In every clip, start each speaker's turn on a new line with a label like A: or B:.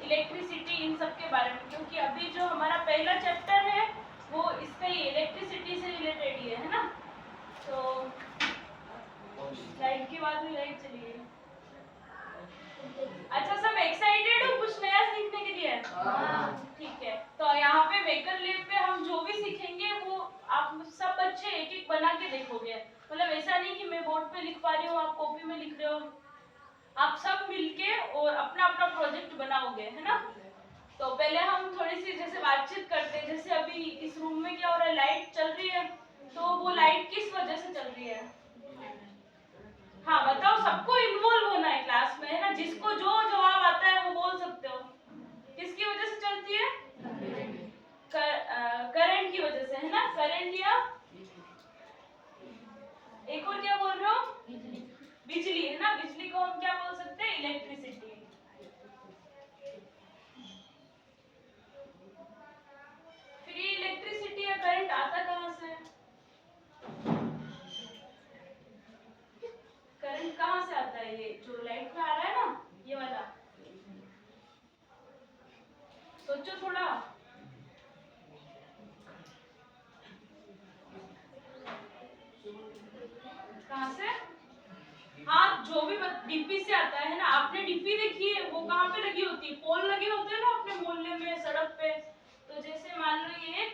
A: Electricity, इन सब के बारे में, क्योंकि अभी जो हमारा पहला चैप्टर है वो इसका ही इलेक्ट्रिसिटी से रिलेटेड ही है ना। तो लाइट की बात हुई, लाइट चली गई। अच्छा, सब एक्साइटेड हो कुछ नया सीखने के लिए? ठीक है, तो यहाँ पे मेकर लैब पे हम जो भी सीखेंगे वो आप सब बच्चे एक एक बना के देखोगे। मतलब ऐसा नहीं कि मैं बोर्ड पे लिख पा रही हूँ, आप कॉपी में लिख रहे हो, आप सब मिलके और अपना अपना प्रोजेक्ट बनाओगे, है ना। तो पहले हम थोड़ी सी जैसे बातचीत करते हैं, जैसे अभी इस रूम में क्या हो रहा है, लाइट चल रही है, तो वो लाइट किस वजह से चल रही है? हाँ बताओ, सबको इन्वॉल्व होना है क्लास में, है ना। जिसको जो जवाब आता है वो बोल सकते हो। किसकी वजह से चलती है? करंट की वजह से, है ना। करंट या एक और क्या बोल रहे हो? बिजली, है ना। बिजली को हम क्या बोल सकते हैं? इलेक्ट्रिसिटी। फिर ये इलेक्ट्रिसिटी या करंट आता कहाँ से? करंट कहाँ से आता है? ये जो लाइट में आ रहा है ना, ये वाला, सोचो थोड़ा। कहाँ से? हाँ, जो भी डीपी से आता है ना। आपने डीपी देखी है, वो कहाँ पे लगी होती है? पोल लगे होते हैं ना अपने मोहल्ले में, सड़क पे। तो जैसे मान लो ये एक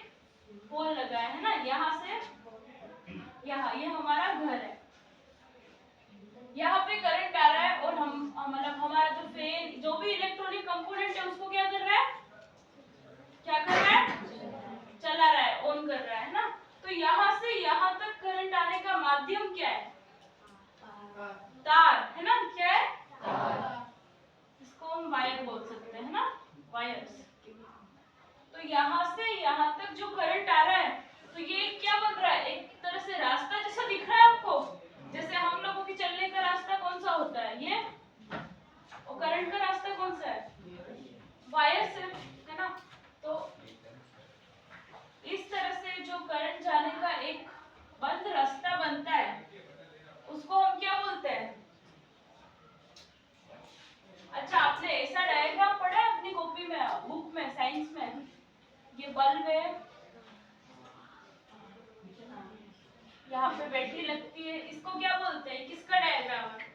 A: पोल लगा है ना, यहाँ से यहाँ, ये हमारा घर है, यहाँ पे करंट आ रहा है और हम मतलब हमारा जो फैन, जो भी इलेक्ट्रॉनिक कंपोनेंट है उसको क्या कर रहा है? क्या कर रहा है? चला रहा है, ऑन कर रहा है ना। तो यहाँ से यहाँ तक करंट आने का माध्यम क्या है? तार, है ना। क्या है? तार। इसको हम वायर बोल सकते हैं ना, वायर्स। तो यहाँ से यहाँ तक जो करंट आ रहा है, तो ये क्या बन रहा है? एक तरह से रास्ता जैसा दिख रहा है आपको। जैसे हम लोगों की चलने का रास्ता कौन सा होता है? ये। और करंट का रास्ता कौन सा है? वायर से, है ना। तो इस तरह से जो करंट जाने का एक बंद रास्ता बनता है, उसको हम क्या बोलते हैं? अच्छा, आपने ऐसा डायग्राम पढ़ा है अपनी कॉपी में, बुक में, साइंस में? ये बल्ब है, यहाँ पे बैटरी लगती है, इसको क्या बोलते हैं? किसका डायग्राम है?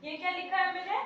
A: ये क्या लिखा है मैंने?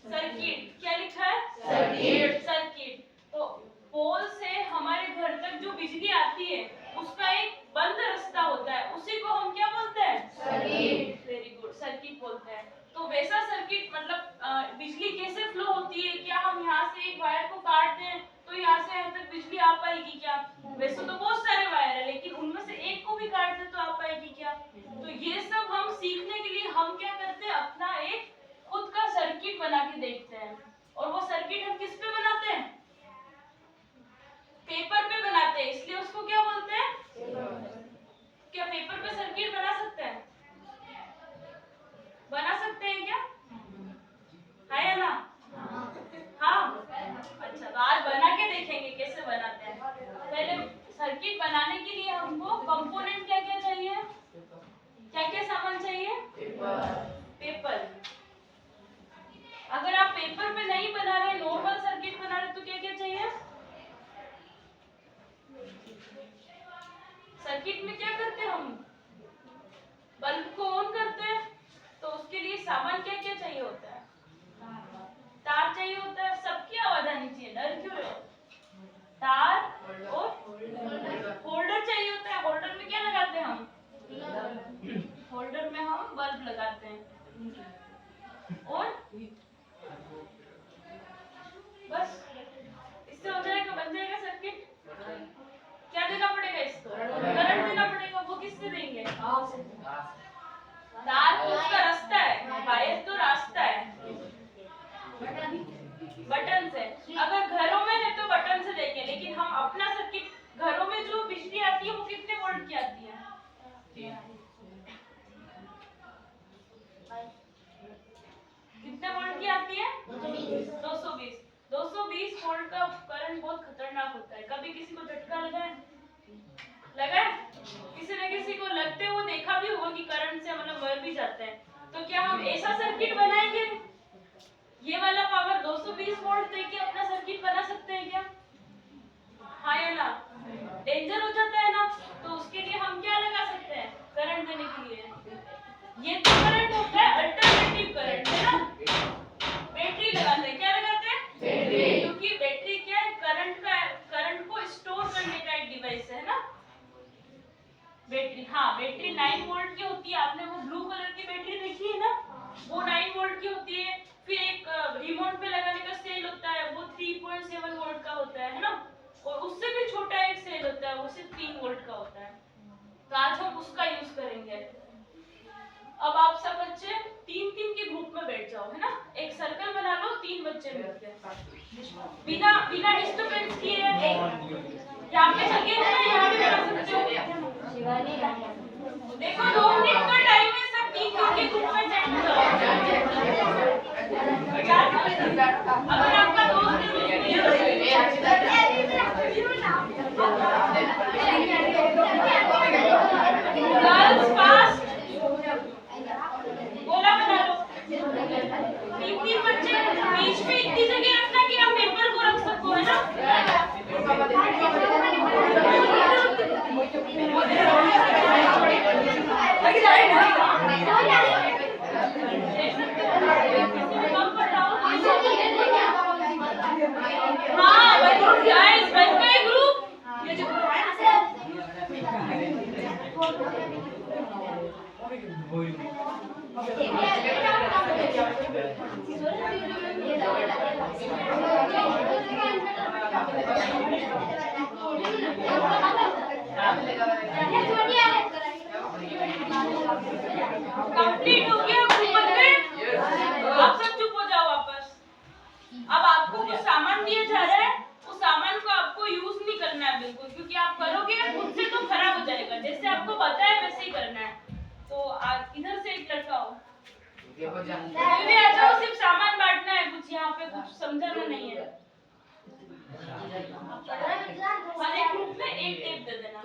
A: सर्किट। क्या लिखा है? सर्किट। सर्किट। तो पोल से हमारे घर तक जो बिजली आती है, उसका एक बंद रास्ता होता है, उसी को हम क्या बोलते हैं? सर्किट। वेरी गुड, सर्किट बोलते हैं। तो वैसा सर्किट, मतलब बिजली कैसे फ्लो होती है? क्या हम यहाँ से एक वायर को काट दें तो यहाँ से यहाँ तक बिजली आ पाएगी क्या? वैसे तो बहुत सारे वायर है, लेकिन उनमें से एक को भी काट दे तो आ पाएगी क्या? तो ये सब हम सीखने के लिए हम क्या करते हैं? अपना एक खुद का सर्किट बना के देखते हैं। और वो सर्किट हम किस पे बनाते हैं? पेपर पे बनाते हैं, इसलिए उसको क्या बोलते हैं? क्या पेपर पे सर्किट बना सकते हैं? बना सकते हैं क्या? है या ना? हाँ। अच्छा, तो आज बना के देखेंगे कैसे बनाते हैं। पहले सर्किट बनाने के लिए हमको कंपोनेंट क्या क्या चाहिए? क्या क्या सामान चाहिए? पेपर। अगर आप पेपर पे नहीं बना रहे, नॉर्मल सर्किट बना रहे, तो क्या क्या चाहिए? सर्किट में क्या करते हैं हम? बल्ब को ऑन करते हैं, तो उसके लिए सामान क्या क्या चाहिए होता है? तार चाहिए होता है। सबकी आवाज आनी चाहिए, डर क्यों रहे हो? तार और होल्डर चाहिए होता है। होल्डर में क्या लगाते हैं हम? होल्डर में हम बल्ब लगाते हैं। और बस, इससे हो जाएगा, बन जाएगा सर्किट। क्या देना पड़ेगा इसको? करंट देना पड़ेगा। वो किससे देंगे? तार तो उसका रास्ता है, वायर तो रास्ता है। बटन से। अगर घरों में है तो बटन से देंगे, लेकिन हम अपना सर्किट, घरों में जो बिजली आती है वो कितने वोल्ट की आती है? कितने वोल्ट की आती है? 220। 220 वोल्ट का करंट बहुत खतरनाक होता है। कभी किसी को झटका लगा है? लगा है? किसी न किसी को लगते हुए देखा भी होगा कि करंट से मतलब मर भी जाते हैं। तो क्या हम ऐसा सर्किट बनाएंगे? ये वाला पावर 220 वोल्ट देके अपना सर्किट बना सकते हैं क्या? हाँ या ना? डेंजर हो जाता है ना। तो उसके लिए हम क्या लगा सकते हैं करंट देने के लिए? ये तो करंट होता है अल्टरनेटिव करंट, है ना? बैटरी लगाते हैं। क्या लगाते हैं? बैटरी। क्योंकि बैटरी क्या है? करंट को स्टोर करने का एक डिवाइस है ना। बैटरी, हाँ, बैटरी 9 वोल्ट की होती है। आपने वो ब्लू कलर की बैटरी देखी है ना, वो 9 वोल्ट की होती है। फिर एक रिमोट पे लगाने का सेल होता है, वो 3.7 वोल्ट का होता है ना। और उससे भी छोटा एक सेल होता है, वो सिर्फ 3 वोल्ट का होता है। तो आज हम उसका यूज करेंगे। अब आप सब बच्चे 3-3 के ग्रुप में बैठ जाओ, है ना। एक सर्कल बना लो, 3 बच्चे बैठ के बिना बिना डिस्टरबेंस किए। यहाँ पे जगह है ना, यहाँ भी बना सकते हो। देखो 2 मिनट का टाइम है, सब 3-3 के ग्रुप में सेट हो जाओ। अगर आपका दोस्त गर्ल्स फास्ट गोला बना लो। 3-3 बच्चे बीच में इतनी जगह रखना कि आप पेपर को रख सको, है ना। हाँ गाइस, बन गए ग्रुप। ये जो कंप्लीट हो गया ग्रुप बन गए। आप सब चुप हो जाओ वापस। अब आपको कुछ सामान दिया जा रहा है, उस सामान को आपको यूज नहीं करना है बिल्कुल, क्योंकि आप करोगे उससे तो खराब हो जाएगा। जैसे आपको पता है वैसे ही करना है। तो इधर से एक लड़का हो, भी आ जाओ। सिर्फ सामान बांटना है, कुछ यहाँ पे कुछ समझाना नहीं है। हर एक ग्रुप में एक टेप दे देना।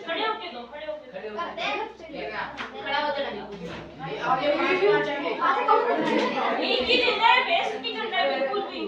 A: खड़े होके दो, खड़े होके एक ही देना है, वेस्ट नहीं करना है बिल्कुल भी।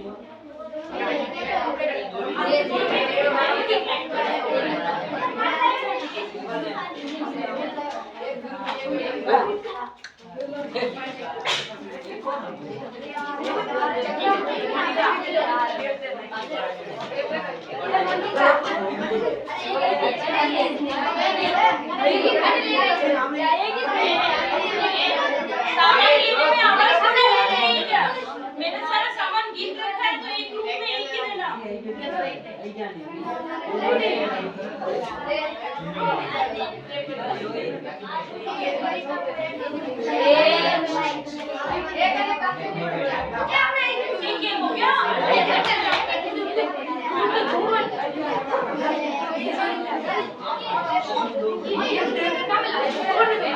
A: मैंने सारा सामान गिन रखा है, तो एक ग्रुप में एक ही देना। ठीक है, हो गया।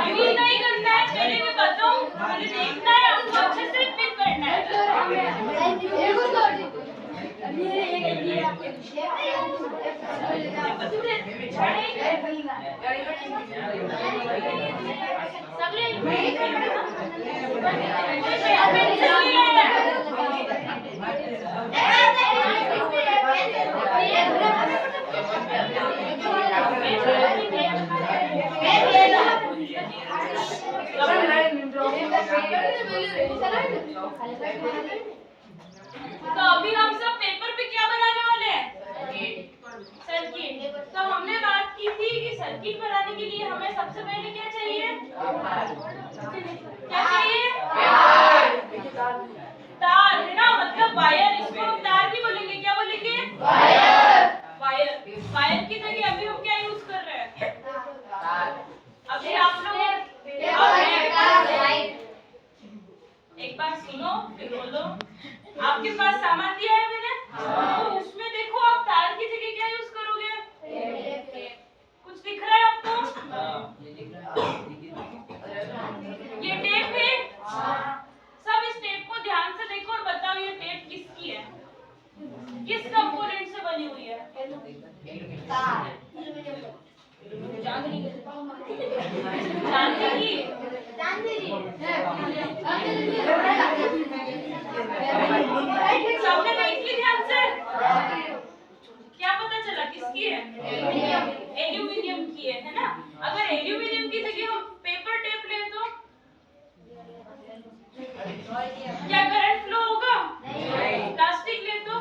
A: अभी नहीं करना है, पहले मैं बताऊं, पहले देखना है आपको अच्छे से, फिर करना है। तो अभी हम सब पेपर पे क्या बनाने वाले हैं? सर्किट। तो हमने बात की थी कि सर्किट बनाने के लिए हमें सबसे पहले क्या चाहिए? क्या चाहिए? तार, है ना, मतलब वायर। इसको हम तार नहीं बोलेंगे, क्या बोलेंगे? वायर। वायर की जगह अभी हम क्या यूज कर रहे हैं? अभी आप लोग एक बार सुनो फिर बोलो। आपके पास सामान दिया है मैंने, तो उसमें देखो आप तार की जगह क्या यूज करोगे? कुछ दिख रहा है आपको? ये टेप है। सब इस टेप को ध्यान से देखो और बताओ ये टेप किसकी है? क्या करंट फ्लो होगा? प्लास्टिक ले तो?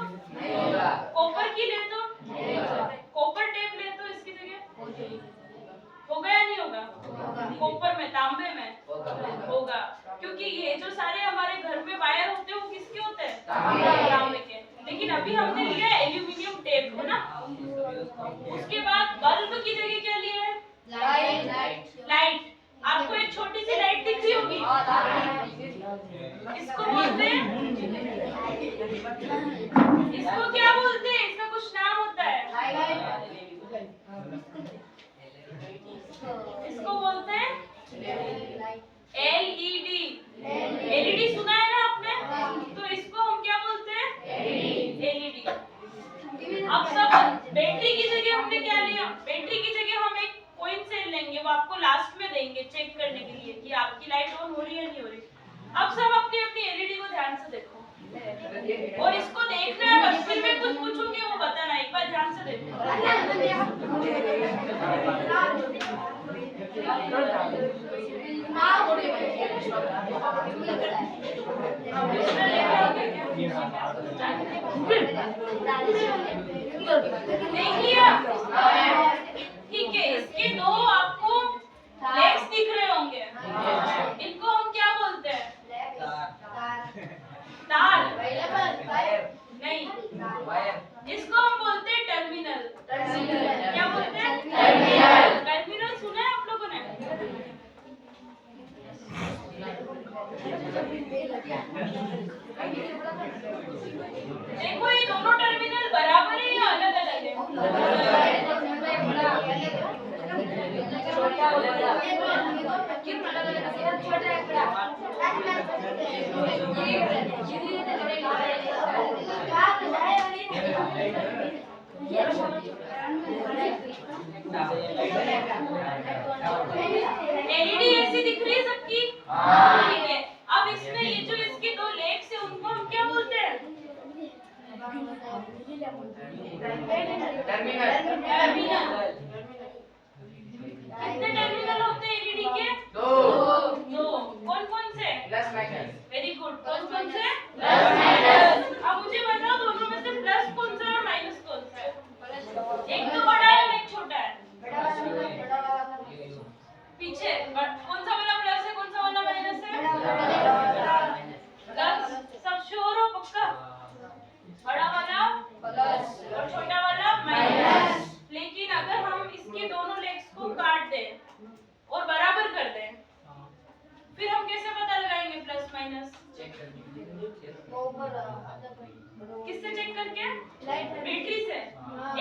A: कॉपर की ले तो? कॉपर टेप ले तो इसकी जगह होगा या नहीं होगा? कॉपर में, तांबे में होगा, क्योंकि ये जो सारे हमारे घर में वायर होते हैं वो किसके होते हैं? तांबे के। लेकिन अभी हमने लिया है एल्यूमिनियम टेप, है ना। उसके बाद बल्ब की जगह क्या लिया है? लाइट। आपको एक छोटी सी लाइट दिख रही होगी, इसको बोलते हैं, इसको क्या बोलते हैं? इसका कुछ नाम होता है, इसको बोलते हैं एलईडी। एलईडी सुना है ना आपने? तो इसको हम क्या बोलते हैं? एलईडी। अब सब बैटरी की जगह हमने क्या लिया? बैटरी की जगह हम एक कॉइन सेल लेंगे, वो आपको लास्ट में देंगे चेक करने के लिए कि आपकी लाइट ऑन हो रही है नहीं हो रही। अब सब अपनी अपनी एलईडी को ध्यान से देखो और इसको देखना है, बस फिर मैं कुछ पूछूंगी वो बताना, एक बार ध्यान से देखो। देख लिया? ठीक है, इसके दो आपको लेग्स दिख रहे होंगे, इनको हम क्या बोलते हैं? तार नहीं, इसको हम बोलते हैं टर्मिनल। क्या बोलते हैं? टर्मिनल। टर्मिनल सुना है आप लोगों ने? देखो ये दोनों टर्मिनल बराबर है या अलग अलग है? एलईडी ऐसी दिख रही है सबकी? ठीक है। अब इसमें ये जो इसके दो लेग्स है उनको हम क्या बोलते हैं? टर्मिनल। कितने टर्मिनल होते हैं एलईडी के? दो। कौन कौन से? Plus minus. Very good. कौन कौन से? Plus minus. अब मुझे बताओ दोनों में से प्लस कौन सा है और माइनस कौन सा है? एक तो बड़ा है और एक छोटा है। पीछे कौन सा वाला प्लस है, कौन सा वाला माइनस है? सब श्योर हो? पक्का? बड़ा वाला प्लस और छोटा वाला माइनस। लेकिन अगर हम इसके दोनों लेग्स को काट दें और बराबर कर दें, फिर हम कैसे पता लगाएंगे प्लस माइनस? किससे चेक करके? बैटरी से।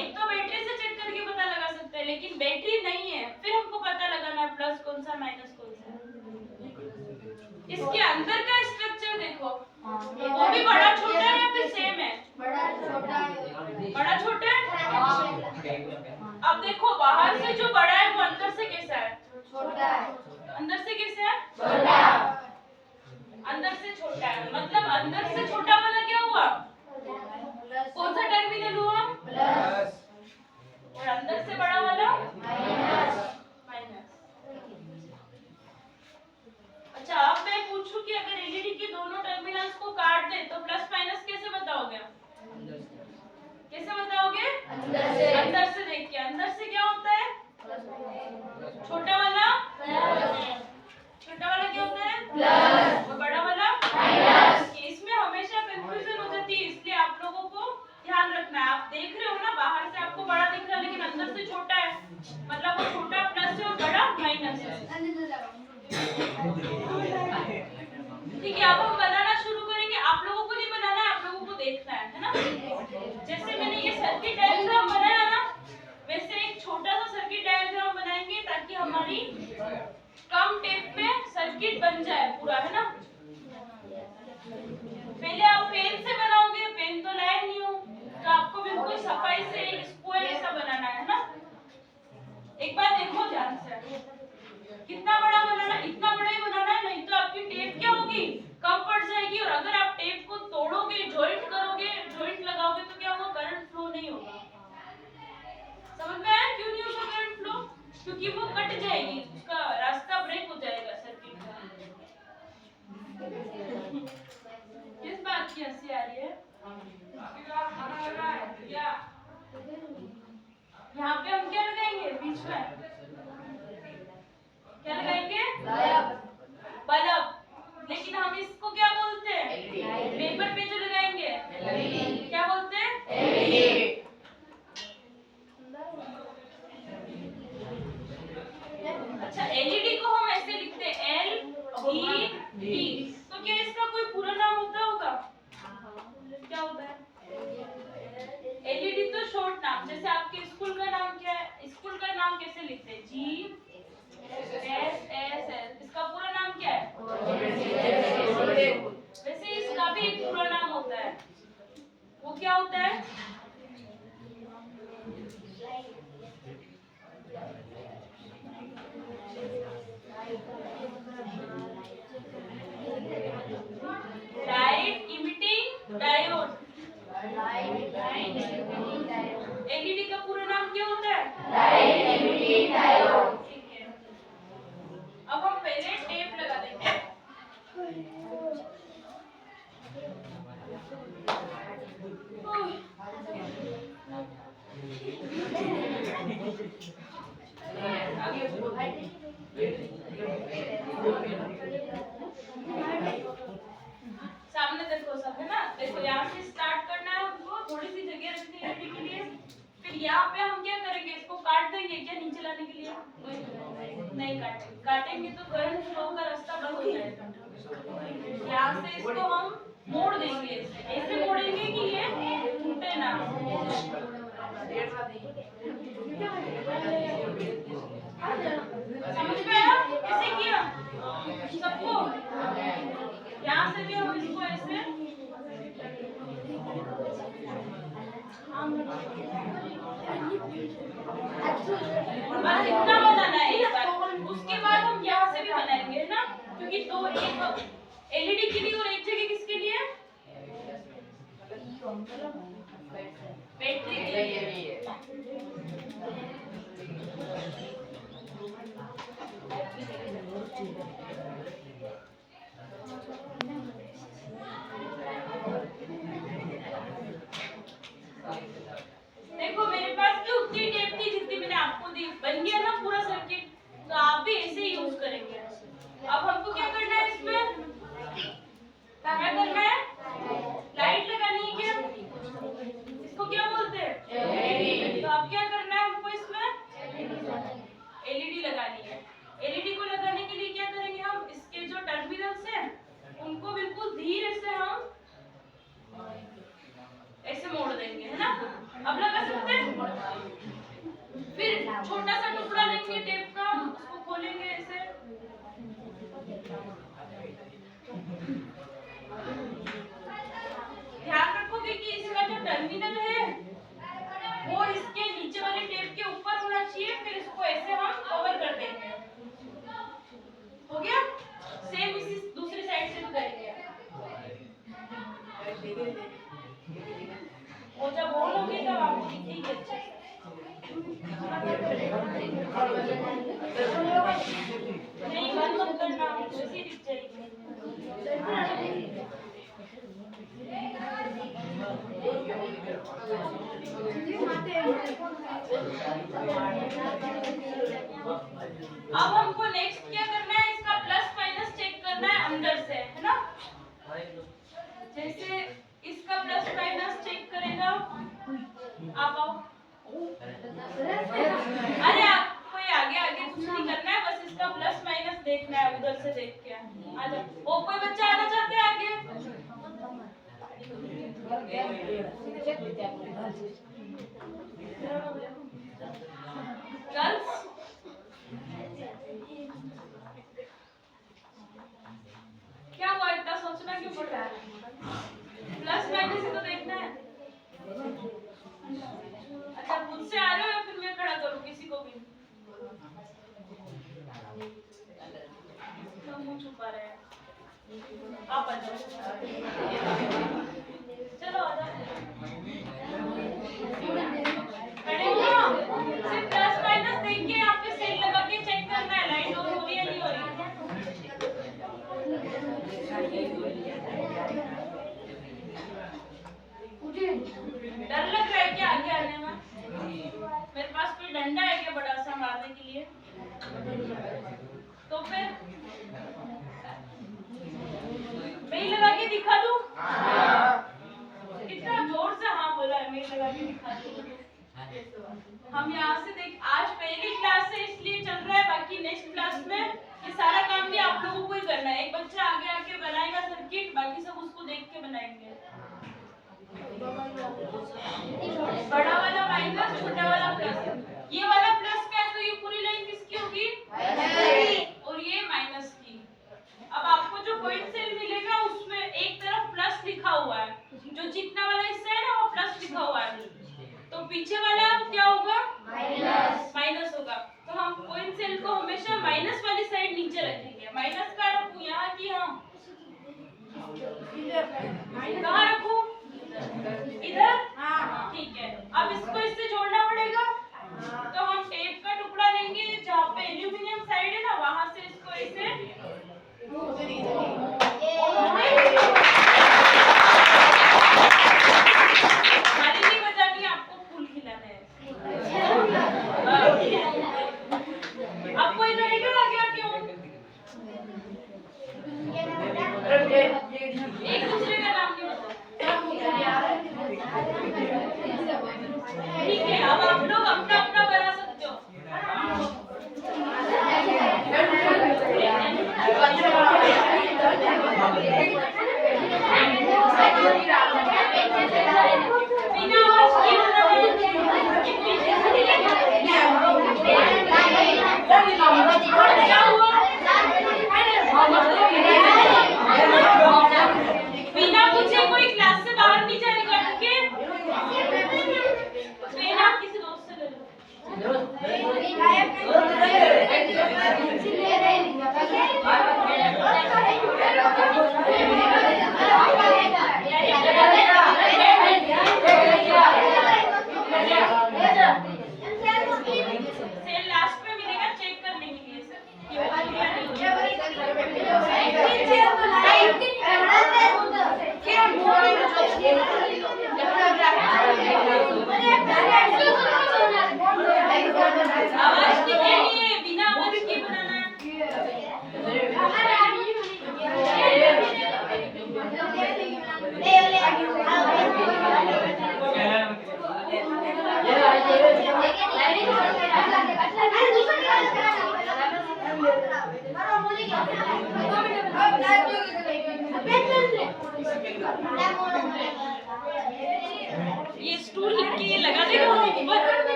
A: एक तो बैटरी से चेक करके पता लगा सकते हैं, लेकिन बैटरी नहीं है, फिर हमको पता लगाना है प्लस कौन सा माइनस कौन सा। इसके अंदर का स्ट्रक्चर देखो, वो भी बड़ा छोटा है या फिर सेम है? बड़ा छोटा है। अब देखो बाहर से जो बड़ा है वो अंदर से कैसा है? छोटा है। अंदर से कैसे है? छोटा। अंदर से छोटा है, मतलब अंदर से छोटा वाला क्या हुआ? कौन सा टर्मिनल हुआ? प्लस। और अंदर से बड़ा वाला? माइनस। अच्छा, अब मैं पूछूं कि अगर एलईडी के दोनों टर्मिनल्स को काट दे तो प्लस माइनस कैसे बताओगे? कैसे बताओगे? अंदर से देख के। अंदर से क्या होता है? छोटा वाला छोटा वाला क्या होता है? प्लस। और बड़ा वाला माइनस। इसमें हमेशा कंफ्यूजन हो जाती है, इसलिए आप लोगों को ध्यान रखना है। आप देख रहे हो ना, बाहर से आपको बड़ा दिख रहा है लेकिन अंदर से छोटा है, मतलब वो छोटा प्लस है और बड़ा माइनस है। ठीक है, अब हम बनाना शुरू करेंगे। आप लोगों को नहीं बनाना है, आप लोगों को देखना है ना। जैसे मैंने ये सर्किट डायग्राम बनाया ना, वैसे एक छोटा सा सर्किट डायग्राम बनाएंगे ताकि हमारी कम टेप में सर्किट बन जाए पूरा, है ना। पहले आप पेन से बनाओगे, पेन तो लाए नहीं हो, तो आपको बिल्कुल सफाई से एक स्क्वायर ऐसा बनाना है ना। एक बार देखो ध्यान से, कितना बड़ा बनाना, इतना बड़ा ही बनाना है, नहीं तो आपकी टेप क्या होगी? कम पड़ जाएगी। और अगर आप टेप को तोड़ोगे, जॉइंट करोगे, जॉइंट लगाओगे तो क्या होगा? करंट फ्लो नहीं होगा। समझ में आया क्यों नहीं होगा करंट फ्लो? क्योंकि वो कट जाएगी, उसका रास्ता ब्रेक हो जाएगा सर्किट का। लगाने के लिए? नहीं काटेंगे, काटेंगे तो करंट फ्लो का रास्ता बंद हो जाएगा। यहाँ से इसको हम मोड़ देंगे, ऐसे मोड़ेंगे कि ये टूटे ना। समझ में आया कैसे किया सबको? यहाँ से भी हम इसको ऐसे बस इतना बनाना है एक बार। उसके बाद हम यहाँ से भी बनाएंगे ना, क्योंकि दो एक एलईडी के लिए और एक जगह किसके लिए? बैटरी के लिए। देखो मेरे पास भी उतनी टेप थी जितनी मैंने आपको दी, बन गया ना पूरा सर्किट। तो आप भी ऐसे ही यूज करेंगे। अब हमको क्या करना है इसमें? क्या करना है? लाइट लगानी है क्या? इसको क्या बोलते हैं? तो अब क्या करना है हमको इसमें? एलईडी लगानी है। एलईडी को लगाने के लिए क्या करेंगे हम? इसके जो टर्मिनल्स हैं उनको बिल्कुल धीरे से हम ऐसे मोड़ देंगे, है ना? अब लगा सकते हैं? फिर छोटा सा टुकड़ा लेंगे टेप का, उसको खोलेंगे ऐसे। ध्यान रखोगे कि इसका जो टर्मिनल है वो इसके नीचे वाले टेप के ऊपर होना चाहिए। फिर इसको ऐसे हम कवर कर देंगे। हो गया? सेम इसी दूसरी साइड से भी करेंगे। और जब ऑन होगी तब आपको दिखेगी अच्छे से। नहीं बंद मत करना, वैसे दिख जाएगी। अब हमको नेक्स्ट क्या करना है? इसका प्लस माइनस चेक करना है अंदर से, है ना? जैसे इसका प्लस माइनस चेक करेगा। आप आओ। अरे आप कोई आगे आगे कुछ नहीं करना है, बस इसका प्लस माइनस देखना है उधर से देख के। आ जाओ। ओ कोई बच्चा आना चाहते हैं आगे? गर्ल्स क्या हुआ? इतना सोचना क्यों पड़ रहा है? प्लस माइनस ही तो देखना है। अच्छा खुद से आ रहे हो या फिर मैं खड़ा करूं किसी को भी? तो मुंह छुपा रहे हैं। आप आ जाओ। चलो आ जाओ। खड़े हो? सिर्फ प्लस माइनस देख के यहाँ पे सेल लगा के चेक करना है लाइट ऑन हो रही है नहीं हो रही। डर लग रहा है क्या आगे आने में? मेरे पास कोई डंडा है क्या बड़ा सा मारने के लिए? तो फिर मैं लगा के दिखा दूं? कितना जोर से हाँ बोला है, मैं लगा के दिखा दूं। हम यहाँ से देख, आज पहली क्लास है इसलिए चल रहा है, बाकी नेक्स्ट क्लास में ये सारा काम भी आप लोगों को ही करना है। एक बच्चा आगे आके बनाएगा सर्किट, बाकी सब उसको देख के बनाएंगे। बड़ा वाला माइनस, छोटा वाला प्लस। ये वाला प्लस का है तो ये पूरी लाइन किसकी होगी? और ये माइनस की। अब आपको जो पॉइंट सेल मिलेगा उसमें एक तरफ प्लस लिखा हुआ है, जो चिकना वाला हिस्सा है ना वो प्लस लिखा हुआ है, तो पीछे वाला क्या होगा? माइनस होगा। तो हम पॉइंट सेल को हमेशा माइनस वाली साइड नीचे रखेंगे। माइनस का रखूं यहाँ की? हाँ कहाँ रखूं? इधर? हाँ ठीक है। अब इसको इससे जोड़ना पड़ेगा, तो हम टेप का टुकड़ा लेंगे, जहाँ पे एल्यूमिनियम साइड है ना वहां से इसको ऐसे ताली नहीं बजानी, आपको फूल खिलाना है। अब कोई करेगा आगे आके? एक दूसरे का नाम नहीं बताओ। ठीक है, अब आप लोग अपना अपना बना सकते हो।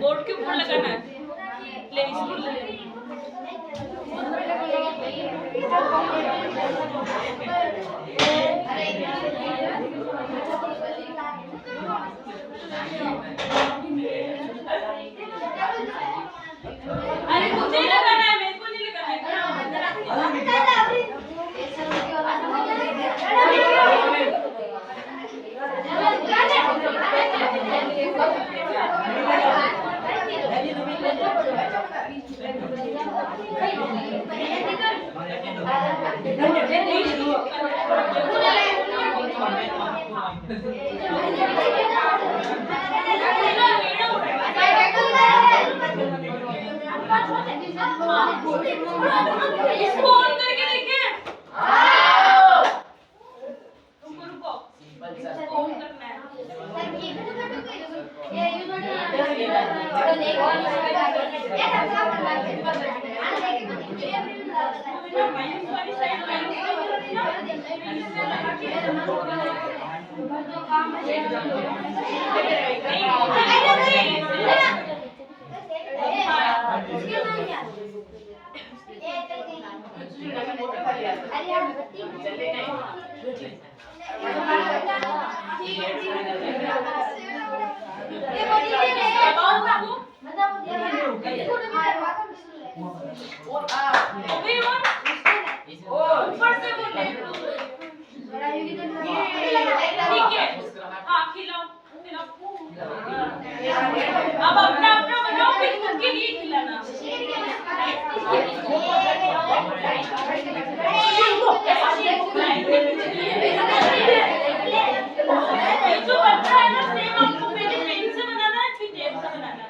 A: बोर्ड के ऊपर लगाना है। ले इसको ले। अरे मुझे लगाना है, मेरे को नहीं लगाना इसको ऑन करके देखिए। रुको रुको, इसको ऑन करना है। वाली साइड ऊपर से बोले ठीक है। हाँ खिलाओ खिलाओ। अब अपना अपना बनाओ, फिर खुद के लिए खिलाना। ये जो बच्चा है ना, सेम आपको पहले पेन से बनाना है, फिर टेप से बनाना है।